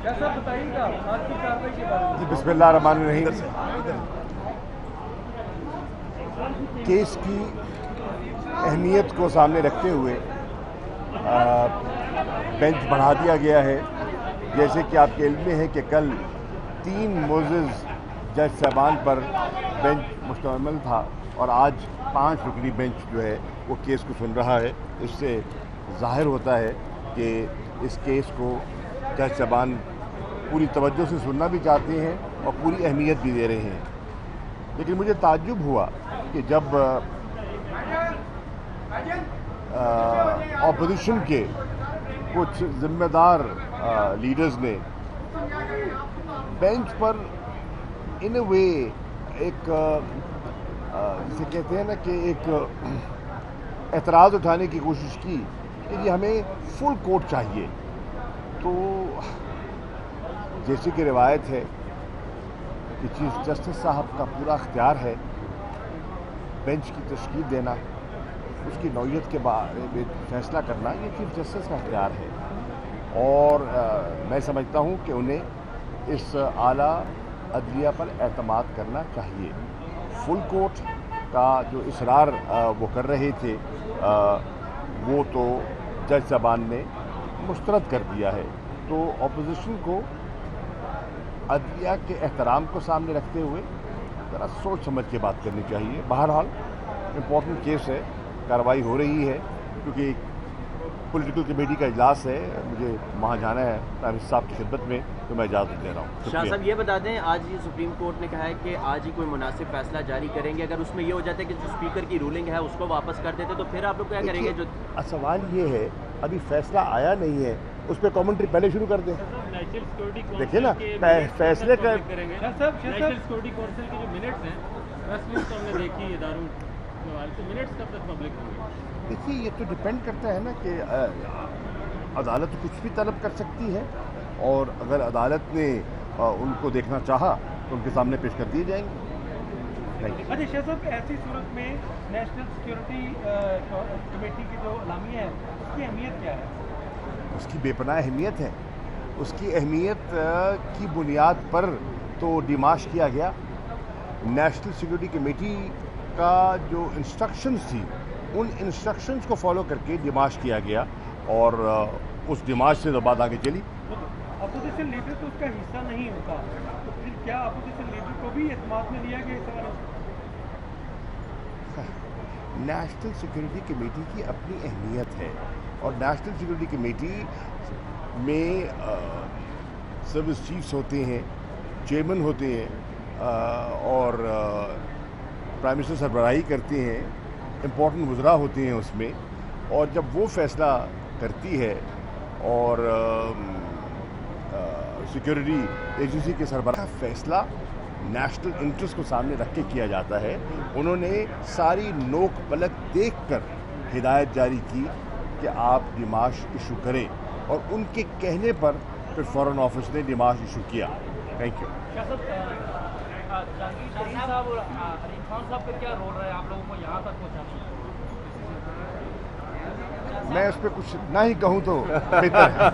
कैसा बताइएगा आज की कार्रवाई के बारे में। जी बिस्मिल्लाहिर्रहमानिर्रहीम। केस की अहमियत को सामने रखते हुए बेंच बढ़ा दिया गया है। जैसे कि आपके इल्म में है कि कल 3 मोअज़्ज़ज़ जज साहबान पर बेंच मुश्तमिल था और आज 5 रुकनी बेंच जो है वो केस को सुन रहा है। इससे ज़ाहिर होता है कि इस केस को जज साहबान पूरी तवज्जो से सुनना भी चाहते हैं और पूरी अहमियत भी दे रहे हैं। लेकिन मुझे ताज्जुब हुआ कि जब ऑपोजिशन के कुछ ज़िम्मेदार लीडर्स ने बेंच पर इन ए वे एक जिसे कहते हैं ना कि एक एतराज़ उठाने की कोशिश की कि जी हमें फुल कोर्ट चाहिए। तो जैसे कि रिवायत है कि चीफ जस्टिस साहब का पूरा अख्तियार है बेंच की तश्कील देना, उसकी नौयत के बारे में फैसला करना, ये चीफ जस्टिस का अख्तियार है। और मैं समझता हूँ कि उन्हें इस आला अदलिया पर एतमाद करना चाहिए। फुल कोर्ट का जो इसरार वो कर रहे थे वो तो जज साहबान ने मुस्तरद कर दिया है। तो अपोजिशन को अदलिया के एहतराम को सामने रखते हुए ज़रा सोच समझ के बात करनी चाहिए। बहरहाल इम्पोर्टेंट केस है, कार्रवाई हो रही है क्योंकि पॉलिटिकल कमेटी का इजलास है, मुझे वहाँ जाना है प्राइम मिनिस्टर साहब की खिदमत में, तो मैं इजाज़त दे रहा हूँ। शाह साहब ये बता दें, आज ये सुप्रीम कोर्ट ने कहा है कि आज ही कोई मुनासिब फैसला जारी करेंगे। अगर उसमें ये हो जाता है कि जो स्पीकर की रूलिंग है उसको वापस कर देते तो फिर आप लोग क्या करेंगे? जो सवाल ये है, अभी फैसला आया नहीं है, उस पर कमेंट्री पहले शुरू कर दें। देखिए ना, फैसले का नेशनल सिक्योरिटी काउंसिल के जो मिनट्स हैं प्रेस रिलीज तो हमने देखी है दारुण तो मिनट्स कब तक पब्लिक होंगे? देखिए ये तो डिपेंड करता है ना कि अदालत कुछ भी तलब कर सकती है और अगर अदालत ने उनको देखना चाहा तो उनके सामने पेश कर दिए जाएंगे। अच्छा शाह साहब, ऐसी सूरत में नेशनल सिक्योरिटी कमेटी की जो अलामिया है उसकी अहमियत क्या है? उसकी बेपनाह अहमियत है। उसकी अहमियत की बुनियाद पर तो डिमाश किया गया। नेशनल सिक्योरिटी कमेटी का जो इंस्ट्रक्शंस थी उन इंस्ट्रक्शंस को फॉलो करके डिमाश किया गया और उस डिमाश से तो बात आगे चली। अपोजिशन लीडर तो उसका हिस्सा नहीं होता, तो फिर क्या अपोजिशन लीडर को भी एतमाद में लिया गया इस सवाल? नेशनल सिक्योरिटी कमेटी की अपनी अहमियत है और नेशनल सिक्योरिटी कमेटी में सर्विस चीफ्स होते हैं, चेयरमैन होते हैं और प्राइम मिनिस्टर सरबराही करते हैं, इम्पोर्टेंट वज़रा होते हैं उसमें। और जब वो फैसला करती है और सिक्योरिटी एजेंसी के सरबराह फैसला नेशनल इंटरेस्ट को सामने रख के किया जाता है। उन्होंने सारी नोक पलक देखकर हिदायत जारी की कि आप डिमाश इशू करें और उनके कहने पर फिर फॉरेन ऑफिस ने डिमाश इशू किया। Thank you. जहांगीर साहब और अली खान साहब का क्या रोल रहा है आप लोगों को यहाँ तक पहुँचाने में? मैं उस पर कुछ ना ही कहूँ तो बेहतर है।